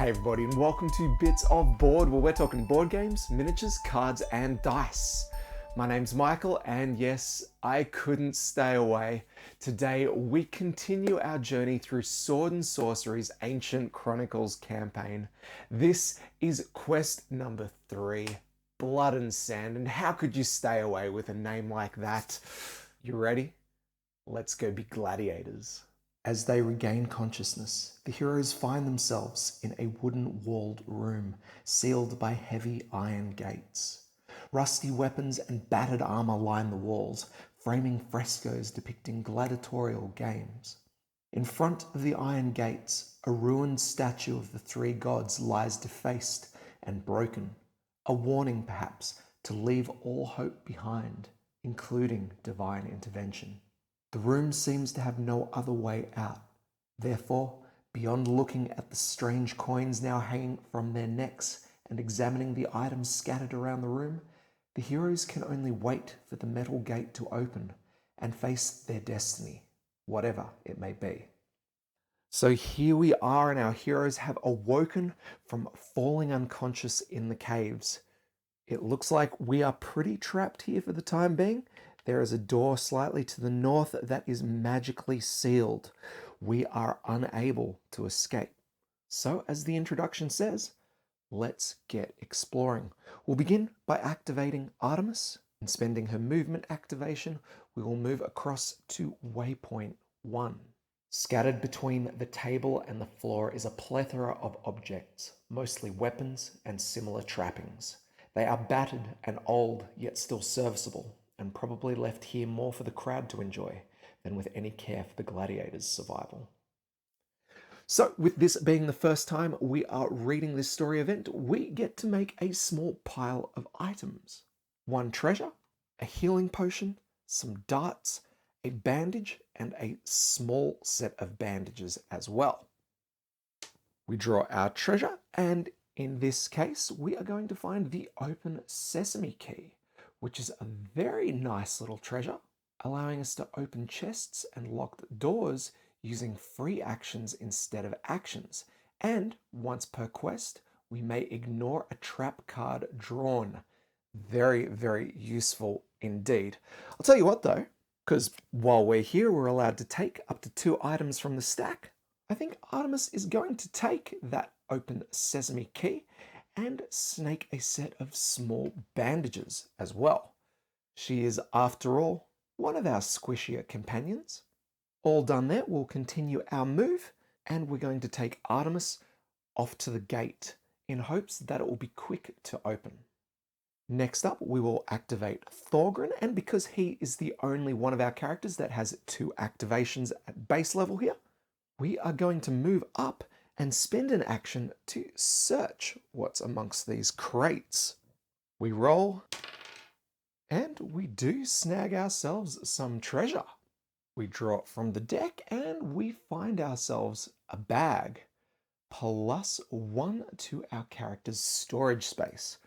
Hey everybody, and welcome to Bits of Board, where we're talking board games, miniatures, cards, and dice. My name's Michael, and yes, I couldn't stay away. Today, we continue our journey through Sword and Sorcery's Ancient Chronicles campaign. This is quest number 3, Blood and Sand, and how could you stay away with a name like that? You ready? Let's go be gladiators. As they regain consciousness, the heroes find themselves in a wooden-walled room sealed by heavy iron gates. Rusty weapons and battered armor line the walls, framing frescoes depicting gladiatorial games. In front of the iron gates, a ruined statue of the three gods lies defaced and broken, a warning perhaps to leave all hope behind, including divine intervention. The room seems to have no other way out. Therefore, beyond looking at the strange coins now hanging from their necks and examining the items scattered around the room, the heroes can only wait for the metal gate to open and face their destiny, whatever it may be. So here we are, and our heroes have awoken from falling unconscious in the caves. It looks like we are pretty trapped here for the time being. There is a door slightly to the north that is magically sealed. We are unable to escape. So, as the introduction says, let's get exploring. We'll begin by activating Artemis, and spending her movement activation, we will move across to waypoint 1. Scattered between the table and the floor is a plethora of objects, mostly weapons and similar trappings. They are battered and old, yet still serviceable, and probably left here more for the crowd to enjoy than with any care for the gladiators' survival. So, with this being the first time we are reading this story event, we get to make a small pile of items. 1 treasure, a healing potion, some darts, a bandage, and a small set of bandages as well. We draw our treasure, and in this case, we are going to find the open sesame key, which is a very nice little treasure, allowing us to open chests and locked doors using free actions instead of actions. And once per quest, we may ignore a trap card drawn. Very, very useful indeed. I'll tell you what though, because while we're here, we're allowed to take up to 2 items from the stack. I think Artemis is going to take that open sesame key and snake a set of small bandages as well. She is, after all, one of our squishier companions. All done there, we'll continue our move, and we're going to take Artemis off to the gate in hopes that it will be quick to open. Next up, we will activate Thorgrim, and because he is the only one of our characters that has 2 activations at base level here, we are going to move up and spend an action to search what's amongst these crates. We roll, and we do snag ourselves some treasure. We draw it from the deck, and we find ourselves a bag, +1 to our character's storage space.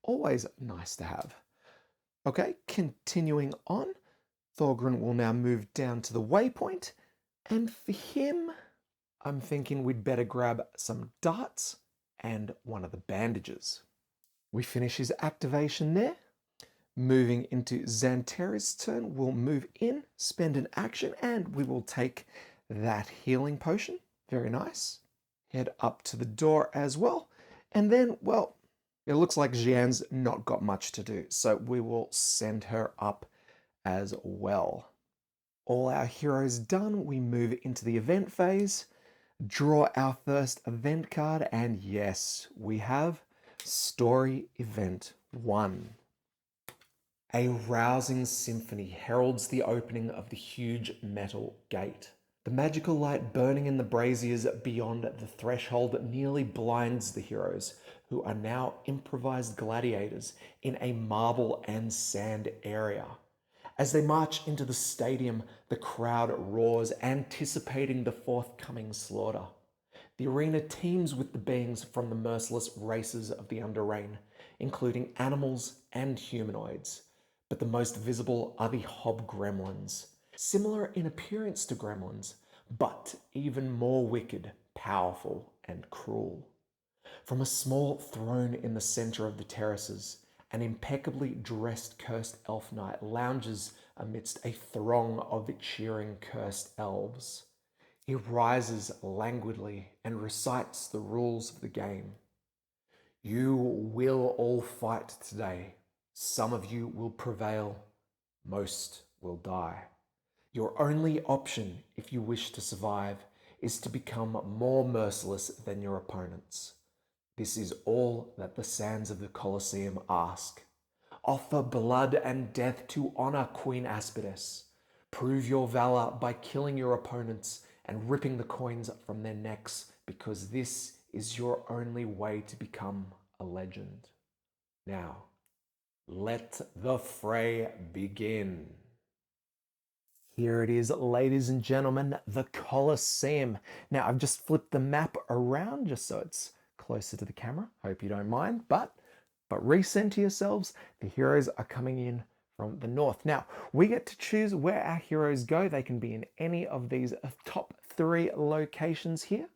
Always nice to have. Okay, continuing on, Thorgrim will now move down to the waypoint, and for him, I'm thinking we'd better grab some darts and one of the bandages. We finish his activation there. Moving into Xanterra's turn, we'll move in, spend an action, and we will take that healing potion. Very nice. Head up to the door as well. And then, well, it looks like Jian's not got much to do, so we will send her up as well. All our heroes done, we move into the event phase, draw our first event card, and yes, we have Story Event 1. A rousing symphony heralds the opening of the huge metal gate. The magical light burning in the braziers beyond the threshold nearly blinds the heroes, who are now improvised gladiators in a marble and sand area. As they march into the stadium, the crowd roars, anticipating the forthcoming slaughter. The arena teems with the beings from the merciless races of the Underrain, including animals and humanoids. But the most visible are the hobgremlins, similar in appearance to gremlins, but even more wicked, powerful, and cruel. From a small throne in the center of the terraces, an impeccably dressed cursed elf knight lounges amidst a throng of cheering cursed elves. He rises languidly and recites the rules of the game. You will all fight today. Some of you will prevail. Most will die. Your only option, if you wish to survive, is to become more merciless than your opponents. This is all that the sands of the Colosseum ask. Offer blood and death to honor Queen Aspides. Prove your valor by killing your opponents and ripping the coins from their necks, because this is your only way to become a legend. Now, let the fray begin. Here it is, ladies and gentlemen, the Colosseum. Now, I've just flipped the map around just so it's closer to the camera. Hope you don't mind, but recenter yourselves. The heroes are coming in from the north. Now, we get to choose where our heroes go. They can be in any of these top 3 locations here.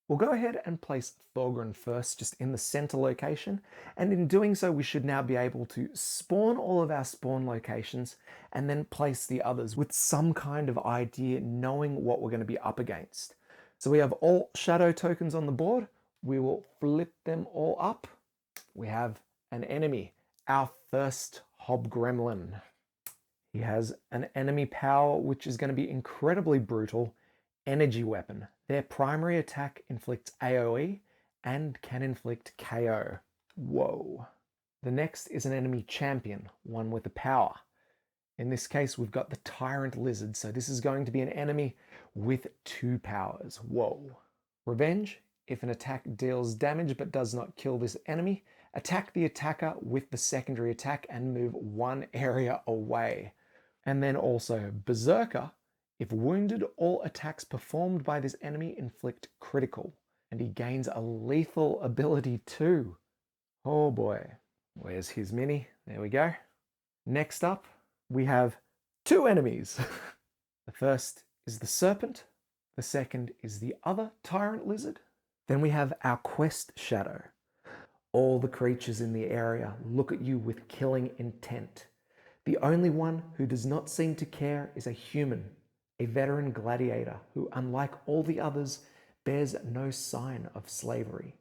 We'll go ahead and place Thorgrim first, just in the center location. And in doing so, we should now be able to spawn all of our spawn locations and then place the others with some kind of idea, knowing what we're going to be up against. So we have all shadow tokens on the board. We will flip them all up. We have an enemy, our first Hobgremlin. He has an enemy power, which is going to be incredibly brutal. Energy weapon. Their primary attack inflicts AoE and can inflict KO. Whoa. The next is an enemy champion, one with a power. In this case, we've got the Tyrant Lizard, so this is going to be an enemy with 2 powers. Whoa. Revenge. If an attack deals damage but does not kill this enemy, attack the attacker with the secondary attack and move 1 area away. And then also Berserker. If wounded, all attacks performed by this enemy inflict critical, and he gains a lethal ability too. Oh boy. Where's his mini? There we go. Next up, we have 2 enemies. The first is the Serpent. The second is the other Tyrant Lizard. Then we have our Quest Shadow. All the creatures in the area look at you with killing intent. The only one who does not seem to care is a human, a veteran gladiator who, unlike all the others, bears no sign of slavery.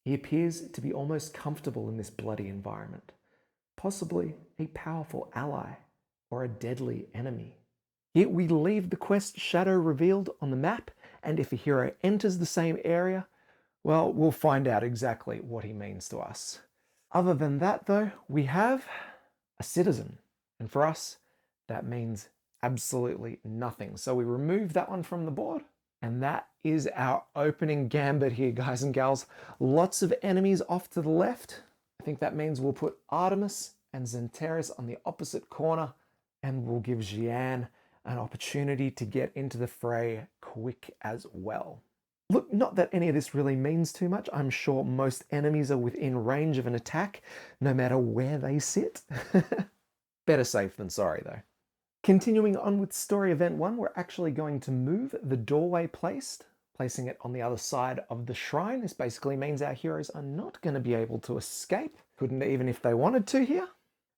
He appears to be almost comfortable in this bloody environment, possibly a powerful ally or a deadly enemy. Yet we leave the quest shadow revealed on the map, and if a hero enters the same area, well, we'll find out exactly what he means to us. Other than that, though, we have a citizen, and for us, that means absolutely nothing. So we remove that one from the board, and that is our opening gambit here, guys and gals. Lots of enemies off to the left. I think that means we'll put Artemis and Xanteris on the opposite corner, and we'll give Xian an opportunity to get into the fray quick as well. Look, not that any of this really means too much. I'm sure most enemies are within range of an attack, no matter where they sit. Better safe than sorry, though. Continuing on with story event 1, we're actually going to move the doorway placing it on the other side of the shrine. This basically means our heroes are not going to be able to escape. Couldn't even if they wanted to here.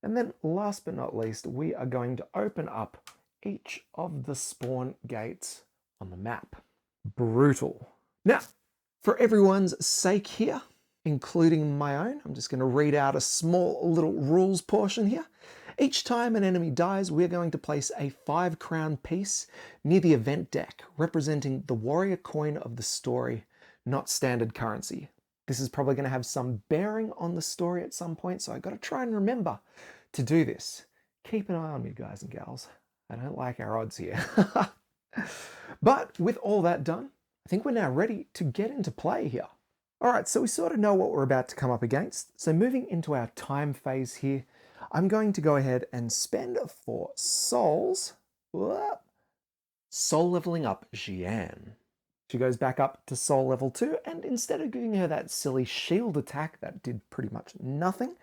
And then last but not least, we are going to open up each of the spawn gates on the map. Brutal. Now, for everyone's sake here, including my own, I'm just going to read out a small little rules portion here. Each time an enemy dies, we're going to place a 5 crown piece near the event deck, representing the warrior coin of the story, not standard currency. This is probably going to have some bearing on the story at some point, so I've got to try and remember to do this. Keep an eye on me, guys and gals. I don't like our odds here. But with all that done, I think we're now ready to get into play here. All right, so we sort of know what we're about to come up against. So moving into our time phase here, I'm going to go ahead and spend 4 souls, soul leveling up Xian. She goes back up to soul level 2, and instead of giving her that silly shield attack that did pretty much nothing,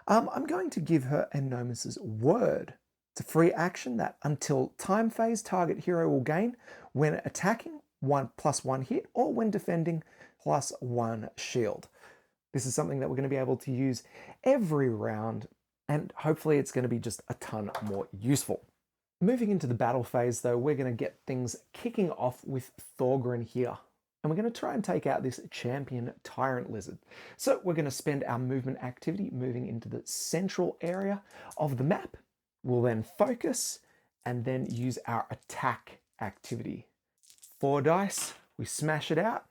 I'm going to give her Anomus's Word. It's a free action that until time phase target hero will gain when attacking, 1+1 hit, or when defending plus 1 shield. This is something that we're going to be able to use every round, and hopefully it's going to be just a ton more useful. Moving into the battle phase though, we're going to get things kicking off with Thorgrin here. And we're going to try and take out this champion tyrant lizard. So we're going to spend our movement activity moving into the central area of the map. We'll then focus and then use our attack activity. 4 dice, we smash it out.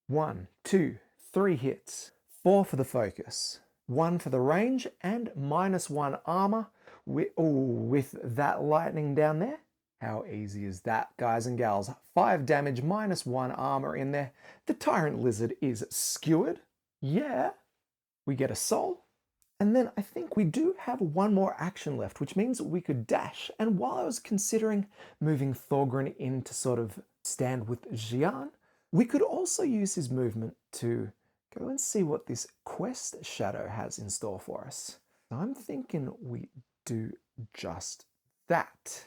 1, 2, 3 hits. 4 for the focus, 1 for the range, and -1 armor with that lightning down there. How easy is that, guys and gals? 5 damage, -1 armor in there. The tyrant lizard is skewered. Yeah. We get a soul. And then I think we do have 1 more action left, which means we could dash. And while I was considering moving Thorgrin in to sort of stand with Xian, we could also use his movement to go and see what this quest shadow has in store for us. So I'm thinking we do just that.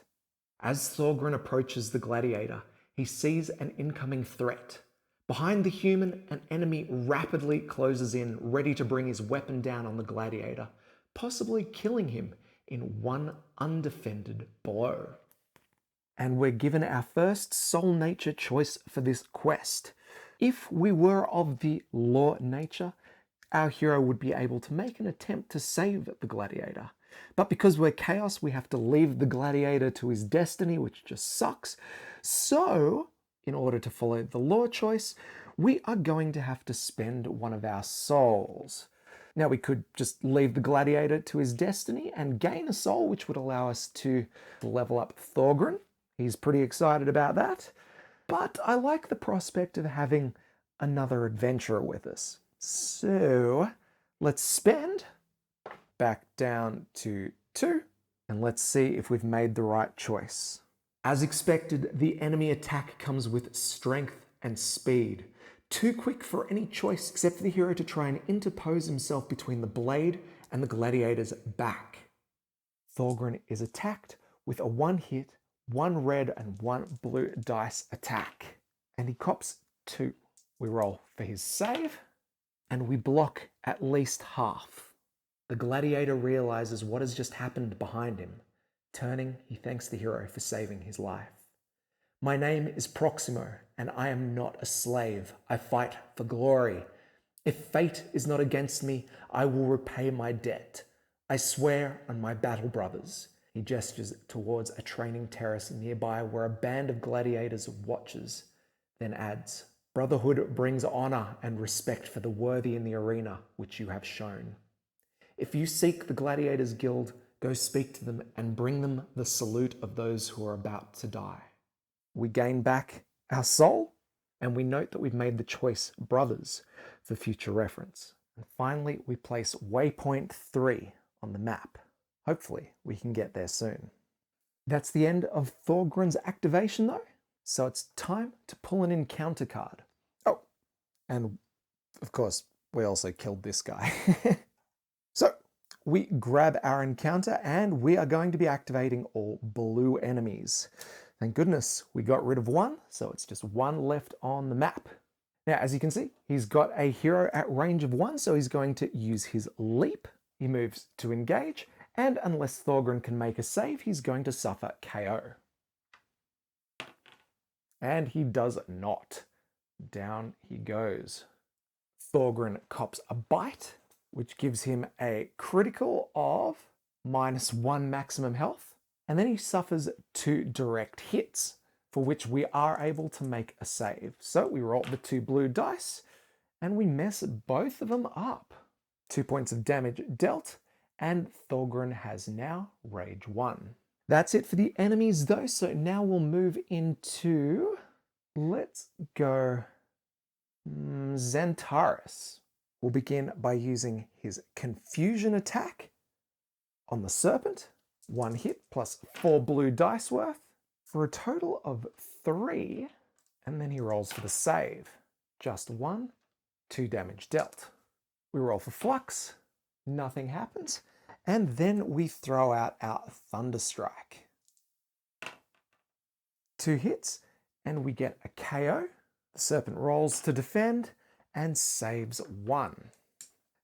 As Thorgrin approaches the gladiator, he sees an incoming threat. Behind the human, an enemy rapidly closes in, ready to bring his weapon down on the gladiator, possibly killing him in 1 undefended blow. And we're given our first soul nature choice for this quest. If we were of the law nature, our hero would be able to make an attempt to save the gladiator. But because we're chaos, we have to leave the gladiator to his destiny, which just sucks. So, in order to follow the law choice, we are going to have to spend 1 of our souls. Now, we could just leave the gladiator to his destiny and gain a soul, which would allow us to level up Thorgrin. He's pretty excited about that. But I like the prospect of having another adventurer with us. So let's spend back down to 2, and let's see if we've made the right choice. As expected, the enemy attack comes with strength and speed. Too quick for any choice except for the hero to try and interpose himself between the blade and the gladiator's back. Thorgrin is attacked with a 1 hit, 1 red and 1 blue dice attack. And he cops 2. We roll for his save, and we block at least half. The gladiator realizes what has just happened behind him. Turning, he thanks the hero for saving his life. My name is Proximo, and I am not a slave. I fight for glory. If fate is not against me, I will repay my debt. I swear on my battle brothers. He gestures towards a training terrace nearby where a band of gladiators watches, then adds, Brotherhood brings honor and respect for the worthy in the arena, which you have shown. If you seek the Gladiators Guild, go speak to them and bring them the salute of those who are about to die. We gain back our soul, and we note that we've made the choice brothers for future reference. And finally, we place waypoint 3 on the map. Hopefully, we can get there soon. That's the end of Thorgrin's activation though, so it's time to pull an encounter card. Oh, and of course, we also killed this guy. So, we grab our encounter and we are going to be activating all blue enemies. Thank goodness we got rid of 1, so it's just 1 left on the map. Now, as you can see, he's got a hero at range of 1, so he's going to use his leap. He moves to engage, and unless Thorgrin can make a save, he's going to suffer KO. And he does not. Down he goes. Thorgrin cops a bite, which gives him a critical of -1 maximum health. And then he suffers 2 direct hits, for which we are able to make a save. So we roll the 2 blue dice, and we mess both of them up. 2 points of damage dealt, and Thorgrin has now Rage 1. That's it for the enemies though, so now we'll move into, let's go, Xantaris. We'll begin by using his Confusion attack on the Serpent. 1 hit plus 4 blue dice worth for a total of 3, and then he rolls for the save. Just 1, 2 damage dealt. We roll for Flux, nothing happens, and then we throw out our Thunderstrike. 2 hits, and we get a KO. The Serpent rolls to defend, and saves 1.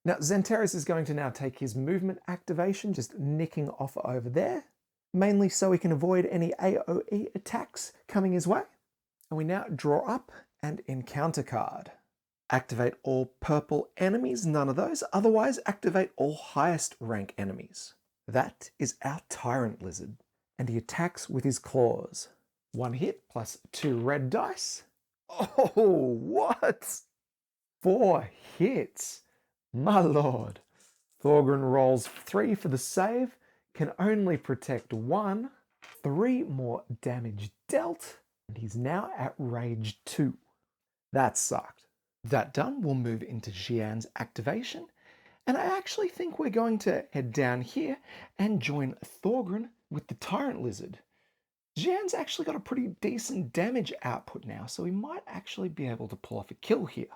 Now, Xanteris is going to now take his movement activation, just nicking off over there, mainly so he can avoid any AoE attacks coming his way. And we now draw up and encounter card. Activate all purple enemies, none of those. Otherwise, activate all highest rank enemies. That is our Tyrant Lizard, and he attacks with his claws. 1 hit plus 2 red dice. Oh, what? 4 hits. My lord. Thorgrim rolls 3 for the save, can only protect 1. 3 more damage dealt, and he's now at rage 2. That sucked. That done, we'll move into Xian's activation, and I actually think we're going to head down here and join Thorgrim with the Tyrant Lizard. Xian's actually got a pretty decent damage output now, so we might actually be able to pull off a kill here.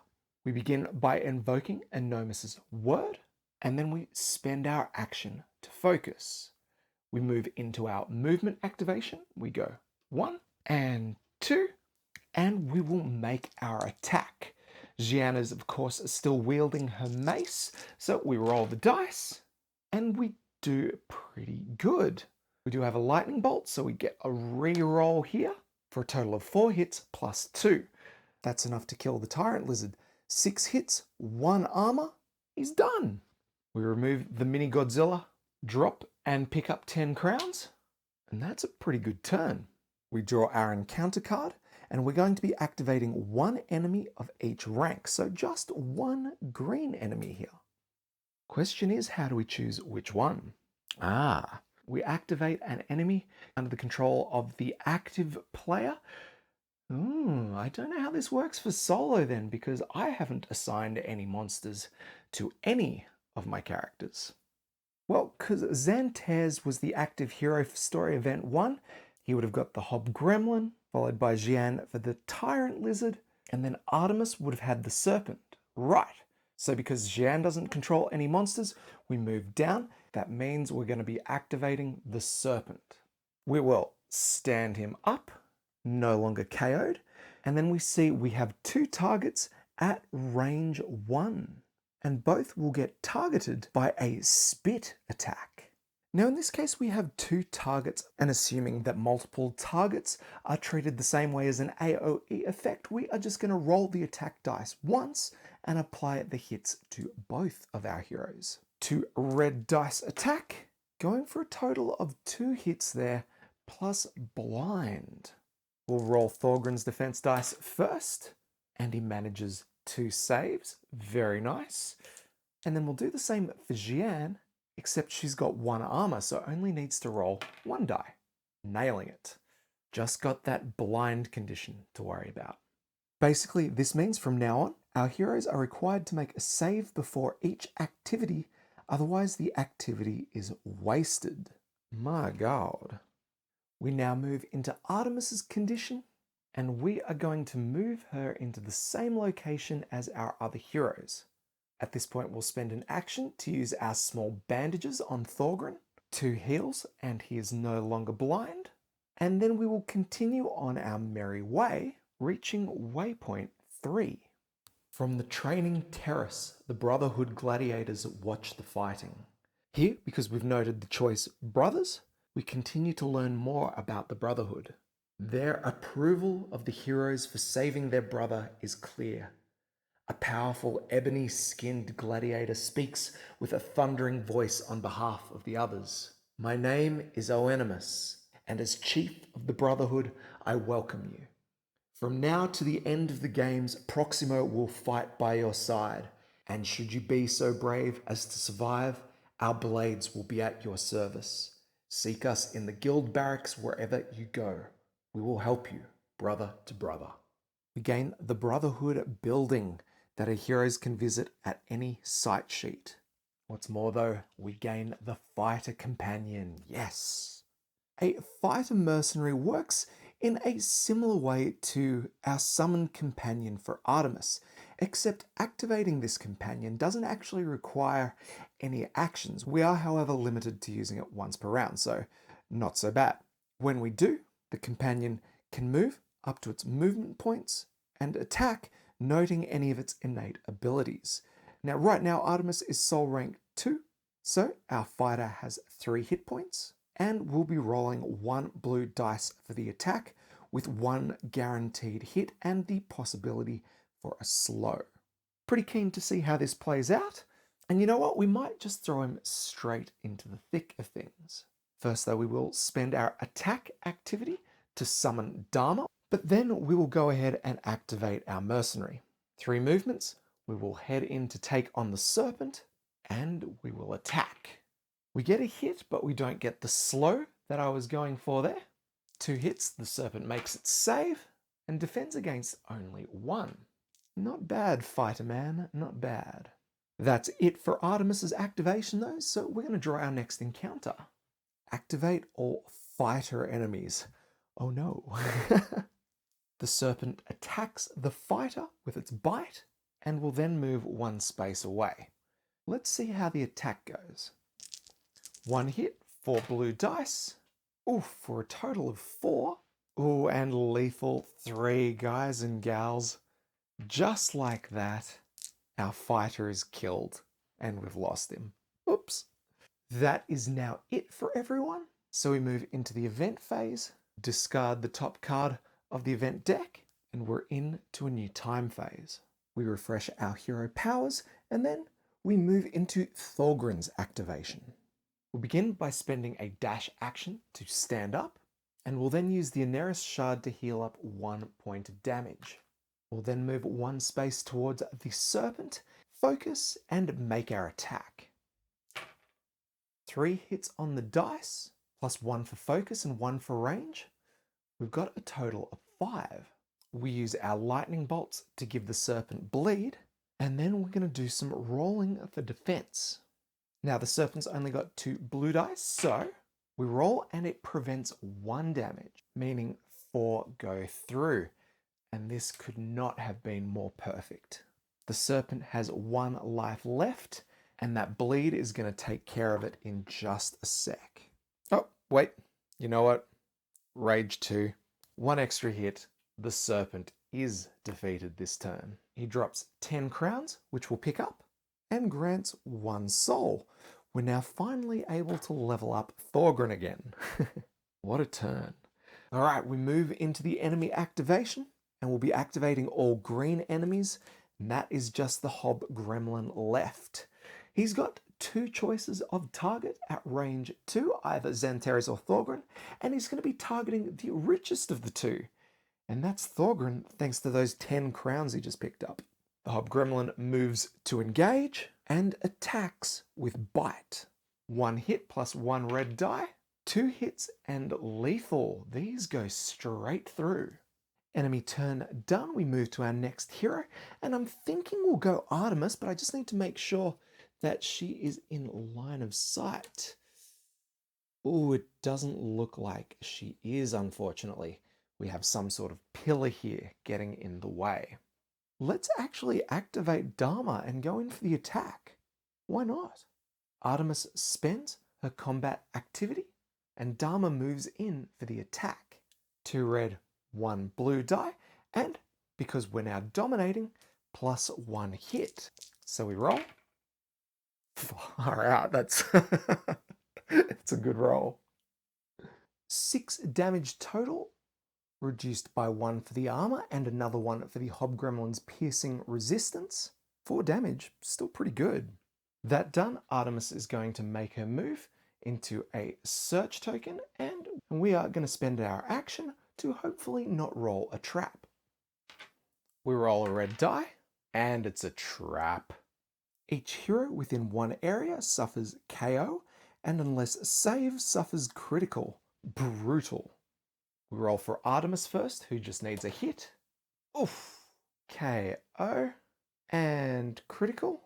We begin by invoking Anomus's word, and then we spend our action to focus. We move into our movement activation. We go 1 and 2, and we will make our attack. Xian is, of course, still wielding her mace, so we roll the dice, and we do pretty good. We do have a lightning bolt, so we get a re-roll here for a total of 4 hits plus 2. That's enough to kill the Tyrant Lizard. 6 hits, 1 armor, he's done. We remove the mini Godzilla, drop and pick up 10 crowns, and that's a pretty good turn. We draw our encounter card, and we're going to be activating 1 enemy of each rank, so just 1 green enemy here. Question is, how do we choose which one? We activate an enemy under the control of the active player. I don't know how this works for solo then, because I haven't assigned any monsters to any of my characters. Well, because Xanteris was the active hero for story event 1, he would have got the Hobgremlin, followed by Xian for the Tyrant Lizard, and then Artemis would have had the Serpent. Right. So because Xian doesn't control any monsters, we move down. That means we're going to be activating the Serpent. We will stand him up, no longer KO'd, and then we see we have 2 targets at range 1, and both will get targeted by a spit attack. Now in this case we have 2 targets, and assuming that multiple targets are treated the same way as an AoE effect, we are just going to roll the attack dice once and apply the hits to both of our heroes. 2 red dice attack, going for a total of 2 hits there, plus blind. We'll roll Thorgrim's defense dice first, and he manages 2 saves. Very nice. And then we'll do the same for Xian, except she's got 1 armor, so only needs to roll 1 die. Nailing it. Just got that blind condition to worry about. Basically, this means from now on, our heroes are required to make a save before each activity, otherwise the activity is wasted. My God. We now move into Artemis's condition, and we are going to move her into the same location as our other heroes. At this point, we'll spend an action to use our small bandages on Thorgrim, 2 heals, and he is no longer blind. And then we will continue on our merry way, reaching waypoint 3. From the training terrace, the Brotherhood gladiators watch the fighting. Here, because we've noted the choice brothers, we continue to learn more about the Brotherhood. Their approval of the heroes for saving their brother is clear. A powerful ebony-skinned gladiator speaks with a thundering voice on behalf of the others. My name is Oenimus, and as chief of the Brotherhood, I welcome you. From now to the end of the games, Proximo will fight by your side, and should you be so brave as to survive, our blades will be at your service. Seek us in the guild barracks wherever you go. We will help you, brother to brother. We gain the Brotherhood building that our heroes can visit at any site sheet. What's more though, we gain the fighter companion, yes. A fighter mercenary works in a similar way to our summoned companion for Artemis, except activating this companion doesn't actually require any actions. We are, however, limited to using it once per round, so not so bad. When we do, the companion can move up to its movement points and attack noting any of its innate abilities. Now, right now, Artemis is soul rank 2, so our fighter has 3 hit points, and we'll be rolling 1 blue dice for the attack, with 1 guaranteed hit and the possibility for a slow. Pretty keen to see how this plays out, and you know what? We might just throw him straight into the thick of things. First, though, we will spend our attack activity to summon Dharma, but then we will go ahead and activate our mercenary. 3 movements, we will head in to take on the serpent, and we will attack. We get a hit, but we don't get the slow that I was going for there. 2 hits, the serpent makes its save, and defends against only 1. Not bad, fighter man, not bad. That's it for Artemis's activation though, so we're going to draw our next encounter. Activate all fighter enemies. Oh no. The serpent attacks the fighter with its bite and will then move 1 space away. Let's see how the attack goes. 1 hit, 4 blue dice. Ooh, for a total of 4. Ooh, and lethal 3, guys and gals. Just like that, our fighter is killed and we've lost him. Oops. That is now it for everyone. So we move into the event phase, discard the top card of the event deck, and we're into a new time phase. We refresh our hero powers, and then we move into Thorgrim's activation. We'll begin by spending a dash action to stand up, and we'll then use the Aneris Shard to heal up 1 point of damage. We'll then move 1 space towards the serpent, focus, and make our attack. 3 hits on the dice, plus 1 for focus and 1 for range. We've got a total of 5. We use our lightning bolts to give the serpent bleed, and then we're going to do some rolling for defense. Now the serpent's only got 2 blue dice, so we roll and it prevents 1 damage, meaning 4 go through. And this could not have been more perfect. The serpent has 1 life left, and that bleed is going to take care of it in just a sec. Oh, wait, you know what? Rage 2. 1 extra hit. The serpent is defeated this turn. He drops 10 crowns, which we'll pick up, and grants 1 soul. We're now finally able to level up Thorgrim again. What a turn. All right, we move into the enemy activation. And we'll be activating all green enemies, and that is just the Hobgremlin left. He's got 2 choices of target at range 2, either Xantares or Thorgrim, and he's going to be targeting the richest of the 2, and that's Thorgrim, thanks to those 10 crowns he just picked up. The Hobgremlin moves to engage and attacks with bite. 1 hit plus 1 red die, 2 hits and lethal. These go straight through. Enemy turn done, we move to our next hero, and I'm thinking we'll go Artemis, but I just need to make sure that she is in line of sight. Oh, it doesn't look like she is, unfortunately. We have some sort of pillar here getting in the way. Let's actually activate Dharma and go in for the attack. Why not? Artemis spends her combat activity, and Dharma moves in for the attack. 2 red, 1 blue die, and because we're now dominating, plus 1 hit. So we roll. Far out, that's it's a good roll. 6 damage total, reduced by 1 for the armor and another 1 for the Hobgremlin's piercing resistance. 4 damage, still pretty good. That done, Artemis is going to make her move into a search token, and we are going to spend our action to hopefully not roll a trap. We roll a red die, and it's a trap. Each hero within 1 area suffers KO, and unless save, suffers critical. Brutal. We roll for Artemis first, who just needs a hit. Oof. KO. And critical.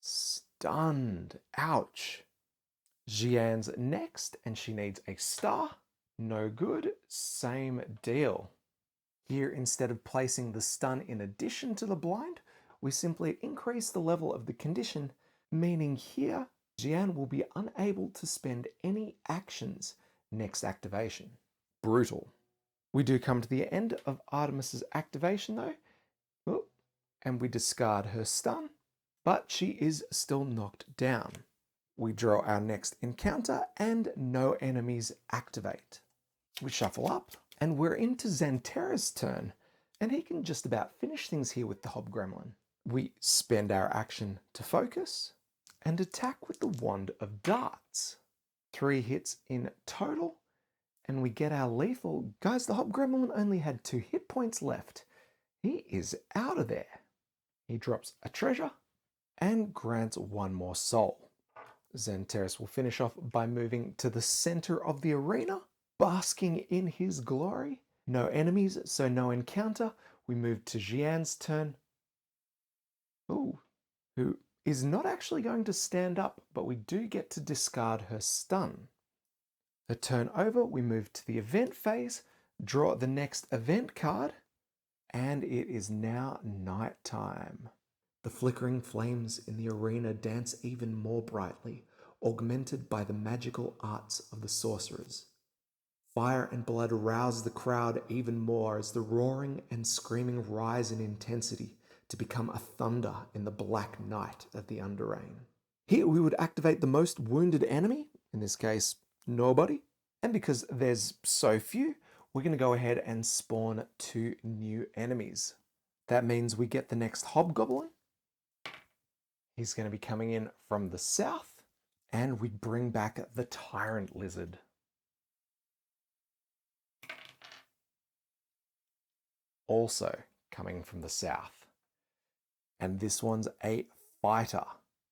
Stunned. Ouch. Jian's next, and she needs a star. No good, same deal. Here, instead of placing the stun in addition to the blind, we simply increase the level of the condition, meaning here, Jian will be unable to spend any actions next activation. Brutal. We do come to the end of Artemis's activation though. Oh, and we discard her stun, but she is still knocked down. We draw our next encounter and no enemies activate. We shuffle up and we're into Xanterra's turn, and he can just about finish things here with the Hobgremlin. We spend our action to focus and attack with the Wand of Darts. 3 hits in total, and we get our lethal. Guys, the Hobgremlin only had 2 hit points left. He is out of there. He drops a treasure and grants 1 more soul. Xanterras will finish off by moving to the center of the arena, basking in his glory. No enemies, so no encounter. We move to Xian's turn. Ooh, who is not actually going to stand up, but we do get to discard her stun. Her turn over, we move to the event phase, draw the next event card, and it is now night time. The flickering flames in the arena dance even more brightly, augmented by the magical arts of the sorcerers. Fire and blood rouse the crowd even more as the roaring and screaming rise in intensity to become a thunder in the black night of the Underrain. Here we would activate the most wounded enemy, in this case, nobody. And because there's so few, we're going to go ahead and spawn 2 new enemies. That means we get the next Hobgoblin. He's going to be coming in from the south, and we bring back the Tyrant Lizard. Also coming from the south. And this one's a fighter.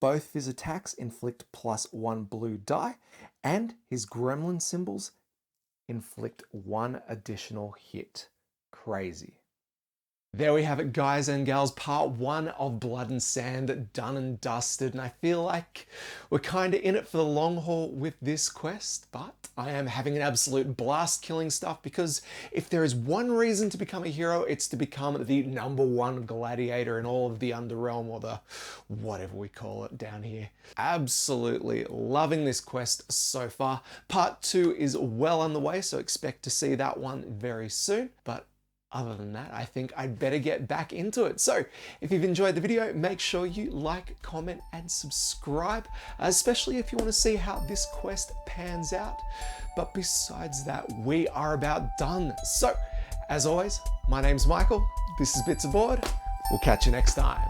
Both of his attacks inflict +1 blue die, and his gremlin symbols inflict 1 additional hit. Crazy. There we have it, guys and gals, part 1 of Blood and Sand done and dusted, and I feel like we're kind of in it for the long haul with this quest, but I am having an absolute blast killing stuff, because if there is one reason to become a hero, it's to become the #1 gladiator in all of the Underrealm, or the whatever we call it down here. Absolutely loving this quest so far. Part 2 is well on the way, so expect to see that one very soon, but other than that, I think I'd better get back into it. So if you've enjoyed the video, make sure you like, comment, and subscribe, especially if you want to see how this quest pans out. But besides that, we are about done. So as always, my name's Michael. This is Bits Aboard. We'll catch you next time.